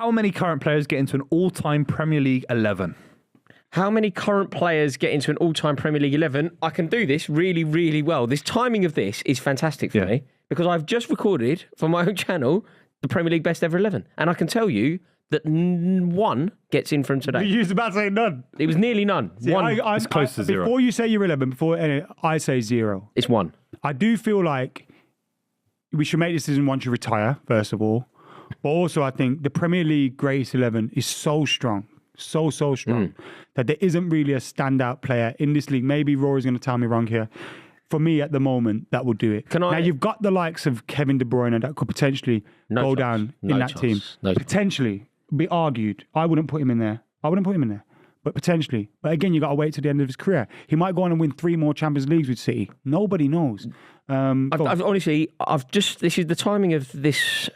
How many current players get into an all-time Premier League 11? How many current players get into an all-time Premier League 11? I can do this really, really well. This timing of this is fantastic for me because I've just recorded for my own channel the Premier League best ever 11. And I can tell you that one gets in from today. You was about to say none. It was nearly none. See, One. It's close to zero. Before you say your 11, I say 0. It's one. I do feel like we should make this decision once you retire, first of all. But also, I think the Premier League greatest 11 is so strong, so strong, that there isn't really a standout player in this league. Maybe Rory's going to tell me wrong here. For me, at the moment, that will do it. Now, you've got the likes of Kevin De Bruyne that could potentially go down in that team. Potentially. Be argued. I wouldn't put him in there. But potentially. But again, you got to wait till the end of his career. He might go on and win 3 more Champions Leagues with City. Nobody knows. Honestly, this is the timing of this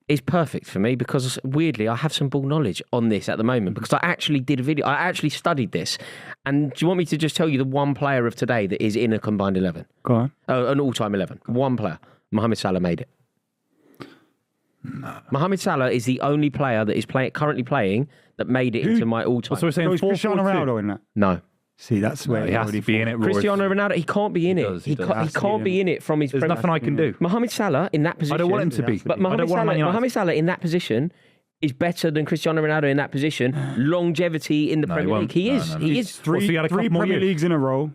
is perfect for me because weirdly, I have some ball knowledge on this at the moment because I actually did a video. I actually studied this. And do you want me to just tell you the one player of today that is in a combined 11? Go on. An all-time 11. One player. Mohamed Salah made it. No. Mohamed Salah is the only player that is currently playing that made it into my all-time. So we're saying Cristiano Ronaldo in that? No. See, that's where he has to be in it. Cristiano Ronaldo, he can't be in it. He can't be in it from his. There's nothing I can do. Mohamed Salah in that position. I don't want him to be. But Mohamed Salah in that position is better than Cristiano Ronaldo in that position. Longevity in the Premier League. He is. He is. Three Premier Leagues in a row.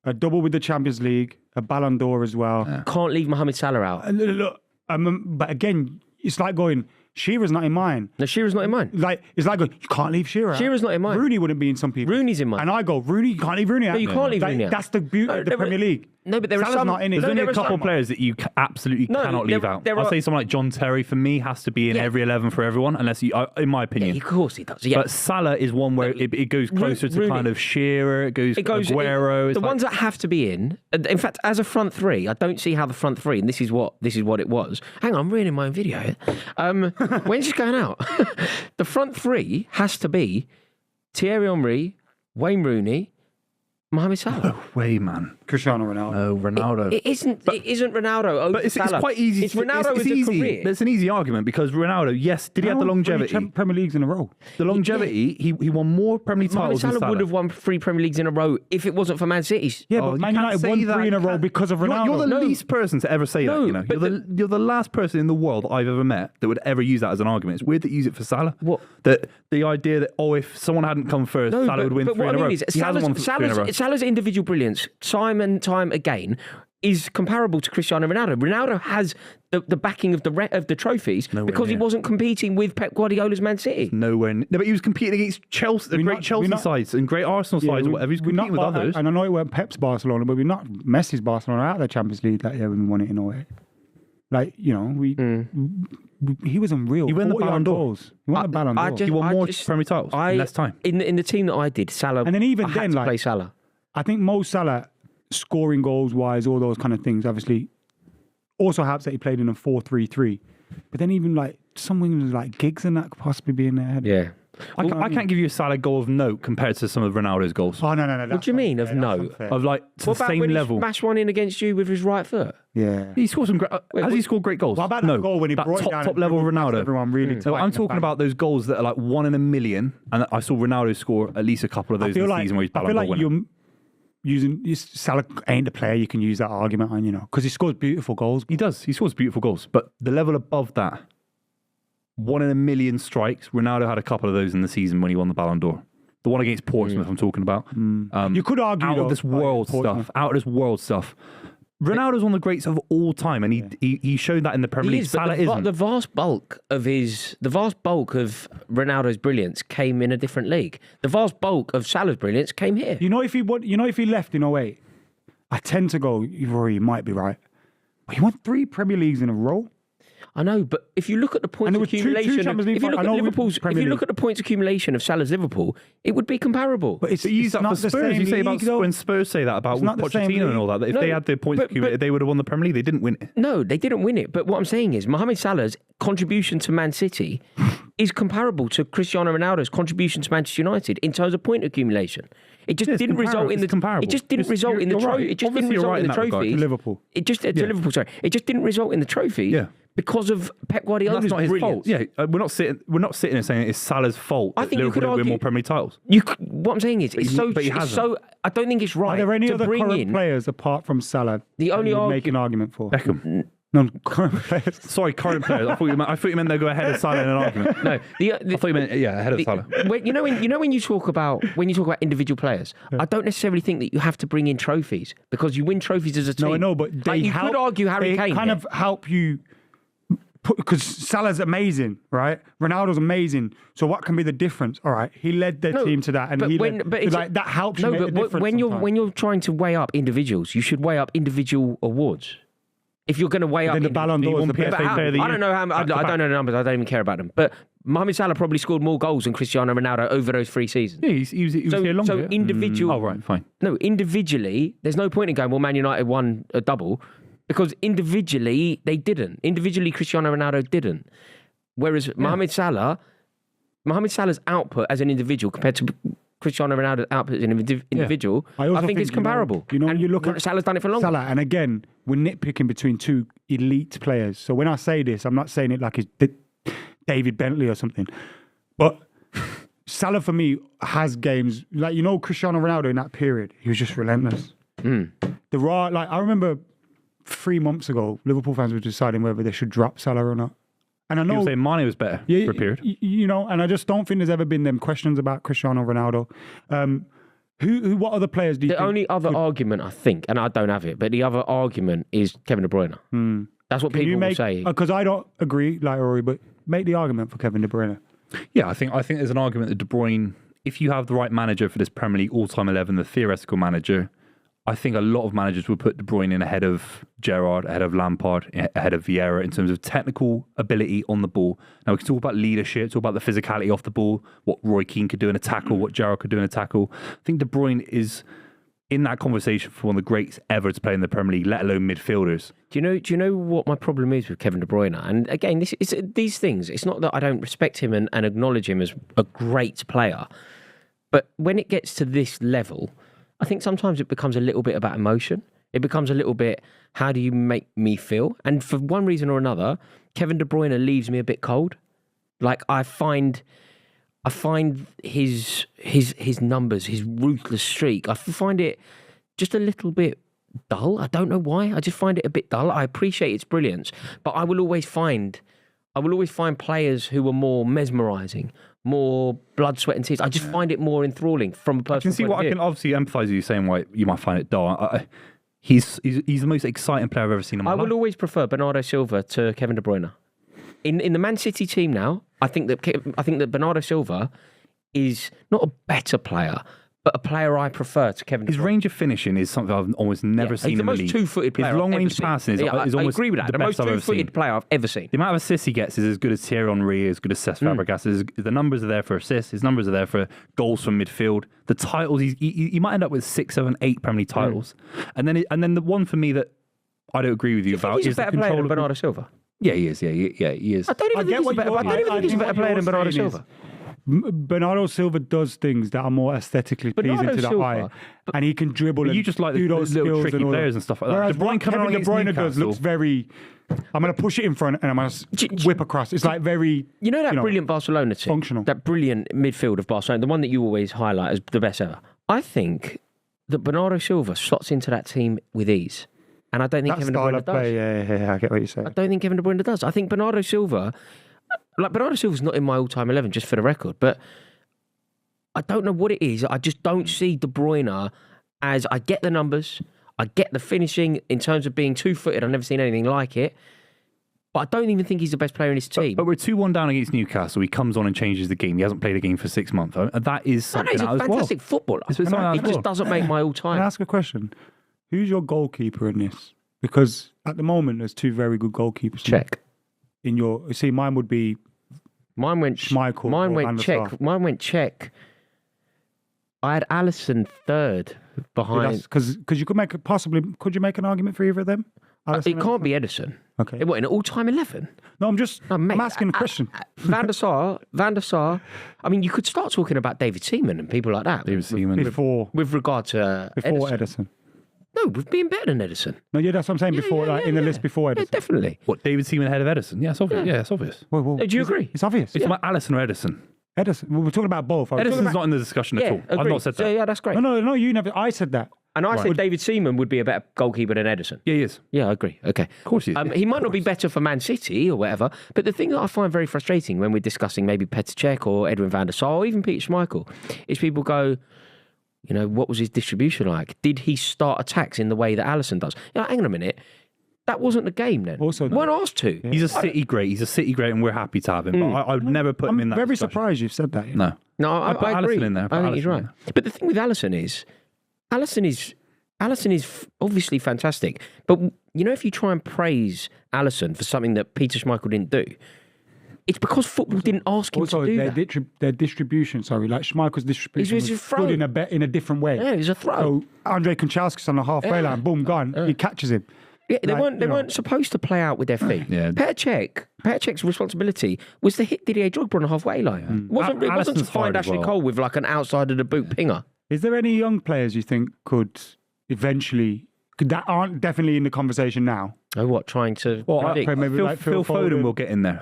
A double with the Champions League. A Ballon d'Or as well. Can't leave Mohamed Salah out. Look, but again, it's like going, Shearer's not in mine. No, Shearer's not in mine. It's like going, you can't leave Shearer out. Shearer's not in mine. Rooney wouldn't be in some people. Rooney's in mine. And I go, Rooney, you can't leave Rooney out. No, you can't leave Rooney out. That's the beauty of the Premier League. No, but there are Salah's some. not in it. There's only a couple of players that you absolutely cannot leave out. I'll say someone like John Terry, for me, has to be in every 11 for everyone, unless you, in my opinion. Yeah, of course he does. Yeah. But Salah is one where it goes closer to kind of Shearer, it goes Aguero. The ones that have to be in fact, as a front three, I don't see how the front three, and this is what it was. Hang on, I'm reading my own video here. When's this going out? The front three has to be Thierry Henry, Wayne Rooney, Mohamed Salah. No way, man. Cristiano Ronaldo. Oh, Ronaldo. It isn't Ronaldo over But it's Salah. quite easy. It's Ronaldo with a career. There's an easy argument because Ronaldo, yes, did he have the longevity? 3 Premier Leagues in a row. The longevity, he won more Premier League titles than Salah would have won 3 Premier Leagues in a row if it wasn't for Man City's. Yeah, but Man United won 3 in a row because of Ronaldo. You're the least person to ever say that. You know, you're the last person in the world I've ever met that would ever use that as an argument. It's weird that you use it for Salah. What? That the idea that if someone hadn't come first, Salah would win 3 in a row. He hasn't won 3 in a row. Salah's individual brilliance, time and time again, is comparable to Cristiano Ronaldo. Ronaldo has the backing of the trophies because he wasn't competing with Pep Guardiola's Man City. Nowhere. No, but he was competing against Chelsea, great Chelsea sides and great Arsenal sides or whatever. He was competing with others. And I know it weren't Pep's Barcelona, but we knocked Messi's Barcelona out of the Champions League that year when we won it in 08. Like, you know, he was unreal. He won the Ballon d'Or. He won the Ballon d'Or. He won more Premier titles in less time. In the team that I did, Salah. And then even I had to play Salah. I think Mo Salah, scoring goals wise, all those kind of things, obviously also helps that he played in a 4-3-3. But then even like some wingers like Giggs and that could possibly be in there. Yeah. I can't give you a Salah goal of note compared to some of Ronaldo's goals. Oh, no. What do you mean of note? Of like to the same level. He smashed one in against you with his right foot? Yeah. He scored some great. Has he scored great goals? What about that goal when he brought it down top level Ronaldo? Everyone really. No, I'm talking about those goals that are like 1 in a million, and I saw Ronaldo score at least a couple of those in the season where he's Ballon d'Or winner. Using Salah ain't the player you can use that argument on, you know, because he scores beautiful goals. He does. He scores beautiful goals, but the level above that, 1 in a million strikes. Ronaldo had a couple of those in the season when he won the Ballon d'Or. The one against Portsmouth, I'm talking about. You could argue out of this world stuff. Ronaldo's one of the greats of all time, and he showed that in the Premier League. Salah isn't. The vast bulk of Ronaldo's brilliance came in a different league. The vast bulk of Salah's brilliance came here. You know, if he left in 08, I tend to go, you might be right. But he won 3 Premier Leagues in a row. I know, but if you look at the points accumulation, if you look at the points accumulation of Salah's Liverpool, it would be comparable. But it's use that not for the Spurs. same You say league, about though. when Spurs say that about Pochettino and all that. If they had their points accumulated, they would have won the Premier League. They didn't win it. No, they didn't win it. But what I'm saying is, Mohamed Salah's contribution to Man City is comparable to Cristiano Ronaldo's contribution to Manchester United in terms of point accumulation. It just didn't result in the. It just didn't result in the trophy. It just didn't result in the trophy. Liverpool. To Liverpool, sorry. It just didn't result in the trophy. Yeah. because of Pep Guardiola's That's not his brilliance. fault. Yeah, we're not sitting here saying it's Salah's fault. I that think you could Liverpool argue win more Premier League titles. What I'm saying is, it's so. but he It's hasn't. so. I don't think it's right. Are there any to other bring current in players apart from Salah the only that you would make an argument for? Beckham. No, current players. Sorry, current players. I thought you meant they go ahead of Salah in an argument. No, I thought you meant ahead of Salah. when you talk about individual players, I don't necessarily think that you have to bring in trophies because you win trophies as a team. No, I know, but you could argue Harry Kane. They kind of help you because Salah's amazing, right? Ronaldo's amazing. So what can be the difference? All right, he led their team to that, and that helps you make the difference. When you're trying to weigh up individuals, you should weigh up individual awards. If you're going to weigh up, then the Ballon d'Or is the best I don't know how. I don't know the numbers. I don't even care about them. But Mohamed Salah probably scored more goals than Cristiano Ronaldo over those 3 seasons. Yeah, he was here longer. So individual. Oh right, fine. No, individually, there's no point in going, well, Man United won a double because individually they didn't. Individually, Cristiano Ronaldo didn't. Whereas Mohamed Salah's output as an individual compared to Cristiano Ronaldo's output as an individual, I think it's comparable. When you look at Salah's done it for longer. Salah, and again, we're nitpicking between two elite players. So when I say this, I'm not saying it like it's David Bentley or something. But Salah, for me, has games like Cristiano Ronaldo in that period. He was just relentless. I remember 3 months ago, Liverpool fans were deciding whether they should drop Salah or not. And I know you were saying Mane was better for a period. And I just don't think there's ever been them questions about Cristiano Ronaldo. What other players do you think? The only other argument, I think, and I don't have it, but the other argument is Kevin De Bruyne. That's what people will say. Because I don't agree, like Rory, but make the argument for Kevin De Bruyne. Yeah, I think there's an argument that De Bruyne, if you have the right manager for this Premier League all-time 11, the theoretical manager, I think a lot of managers would put De Bruyne in ahead of Gerrard, ahead of Lampard, ahead of Vieira in terms of technical ability on the ball. Now, we can talk about leadership, talk about the physicality off the ball, what Roy Keane could do in a tackle, what Gerrard could do in a tackle. I think De Bruyne is in that conversation for one of the greats ever to play in the Premier League, let alone midfielders. Do you know what my problem is with Kevin De Bruyne? And again, these things, it's not that I don't respect him and acknowledge him as a great player, but when it gets to this level, I think sometimes it becomes a little bit about emotion. It becomes a little bit, how do you make me feel? And for one reason or another, Kevin De Bruyne leaves me a bit cold. Like I find his numbers, his ruthless streak, I find it just a little bit dull. I don't know why. I just find it a bit dull. I appreciate its brilliance, but I will always find players who are more mesmerising, more blood, sweat and tears. I just find it more enthralling from a personal point of view. I can obviously empathise with you saying why you might find it dull. He's the most exciting player I've ever seen in my life. I will always prefer Bernardo Silva to Kevin De Bruyne. In the Man City team now, I think that Bernardo Silva is not a better player, but a player I prefer to Kevin De Bruyne. His range of finishing is something I've almost never seen in the league. He's the most two-footed player His long I've range ever seen. passing is almost I agree with that. the most best I've ever seen. two-footed player I've ever seen. The amount of assists he gets is as good as Thierry Henry, as good as Cesc Fabregas. The numbers are there for assists. His numbers are there for goals from midfield. The titles, he might end up with 6, 7, 8 Premier League titles. And then the one for me that I don't agree with you about is the control. He's a better player than Bernardo Silva. Yeah, he is. Yeah, he is. I don't even think he's a better player than Bernardo Silva. Bernardo Silva does things that are more aesthetically pleasing to the eye, and he can dribble. But you just like do the those little skills tricky and all players that. and stuff like that. Whereas De Bruyne what coming on Kevin De against Bruyne does looks very. I'm going to push it in front and I'm going to whip across. It's like very. You know that brilliant Barcelona team, functional. That brilliant midfield of Barcelona, the one that you always highlight as the best ever. I think that Bernardo Silva slots into that team with ease. And I don't think Kevin De Bruyne does. Yeah, I get what you're saying. I don't think Kevin De Bruyne does. I think Bernardo Silva's not in my all-time 11, just for the record, but I don't know what it is. I just don't see De Bruyne as, I get the numbers, I get the finishing in terms of being two-footed. I've never seen anything like it. But I don't even think he's the best player in his team. But we're 2-1 down against Newcastle. He comes on and changes the game. He hasn't played a game for 6 months. And that is something he's a fantastic footballer. He just doesn't make my all-time. Can I ask a question? Who's your goalkeeper in this? Because at the moment, there's 2 very good goalkeepers. Check. Mine would be. Mine went Schmeichel. Mine went Czech. Mine went Czech. I had Alisson third behind. Because you could could you make an argument for either of them? It can't be Edison. Okay. What, in an all-time 11? No, I'm asking a question. Van der Sar. I mean, you could start talking about David Seaman and people like that. David Seaman. Before with regard to Edison. No, we've been better than Edison. No, yeah, that's what I'm saying before, in the list before Yeah, Edison. definitely. What, David Seaman ahead of Edison? Yeah, it's obvious. Yeah, it's obvious. Well, Do you agree? It's obvious. It's about Alisson or Edison. Edison. Well, we're talking about both. Edison's not in the discussion at all. I've agreed. not said that. So, yeah, that's great. No, you never. I said that. And I said David Seaman would be a better goalkeeper than Edison. Yeah, he is. Yeah, I agree. Okay. Of course he is. He might not be better for Man City or whatever, but the thing that I find very frustrating when we're discussing maybe Petr Cech or Edwin van der Sar or even Peter Schmeichel is people go, what was his distribution like? Did he start attacks in the way that Alisson does? Hang on a minute. That wasn't the game then. Also, weren't asked to. He's a City great. He's a City great, and we're happy to have him. But I'd never put him in that. I'm very discussion. surprised you've said that. No. No, I put agree. Alisson in there. I think he's right. But the thing with Alisson is obviously fantastic. But, if you try and praise Alisson for something that Peter Schmeichel didn't do, it's because football didn't ask him to do that. Their distribution, like Schmeichel's distribution He's was a throw. good in a different way. Yeah, it was a throw. So Andrei Kanchelskis on the halfway line, boom, gone. He catches him. Yeah, they weren't supposed to play out with their feet. Yeah. Petr Cech's responsibility was to hit Didier Drogba on the halfway line. It wasn't to Alisson's find hard as Ashley well. Cole with like an outside of the boot pinger. Is there any young players you think could eventually that aren't definitely in the conversation now? Oh, what? Trying to predict? Okay, maybe Phil, like Phil Foden will get in there.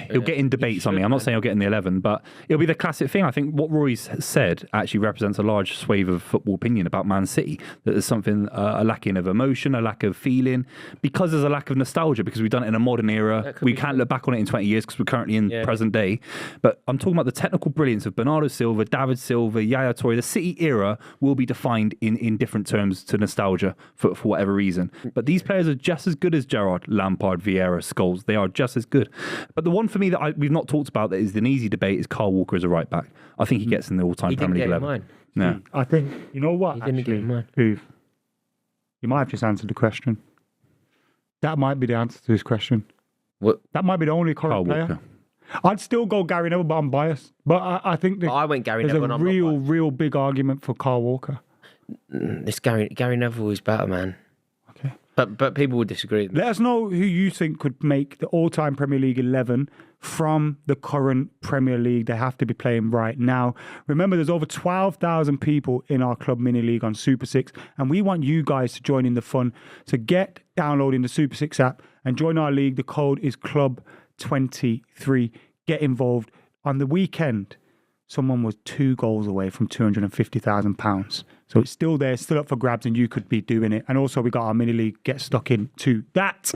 He'll get in debates on me. I'm not saying he'll get in the 11, but it'll be the classic thing. I think what Roy's said actually represents a large swathe of football opinion about Man City. That there's something, a lacking of emotion, a lack of feeling, because there's a lack of nostalgia, because we've done it in a modern era. We can't look back on it in 20 years because we're currently in present day. But I'm talking about the technical brilliance of Bernardo Silva, David Silva, Yaya Toure. The City era will be defined in different terms to nostalgia for whatever reason. But these players are just as good as Gerrard, Lampard, Vieira, Scholes. They are just as good. But the one for me that we've not talked about that is an easy debate is Kyle Walker as a right back. I think he gets in the all-time Premier League 11. No. I think, you know what? He didn't get in mine. You might have just answered the question. That might be the answer to this question. What? That might be the only Kyle current player. Walker. I'd still go Gary Neville, but I'm biased. But I think I went Gary there's Neville. a and I'm not real big argument for Kyle Walker. This Gary Neville is better, man. Okay. But people would disagree. Let us know who you think could make the all-time Premier League 11 from the current Premier League. They have to be playing right now. Remember, there's over 12,000 people in our club mini league on Super 6, and we want you guys to join in the fun. So get downloading the Super 6 app and join our league. The code is Club23. Get involved. On the weekend, someone was 2 goals away from £250,000. So it's still there, still up for grabs, and you could be doing it. And also, we got our mini league. Get stuck into that.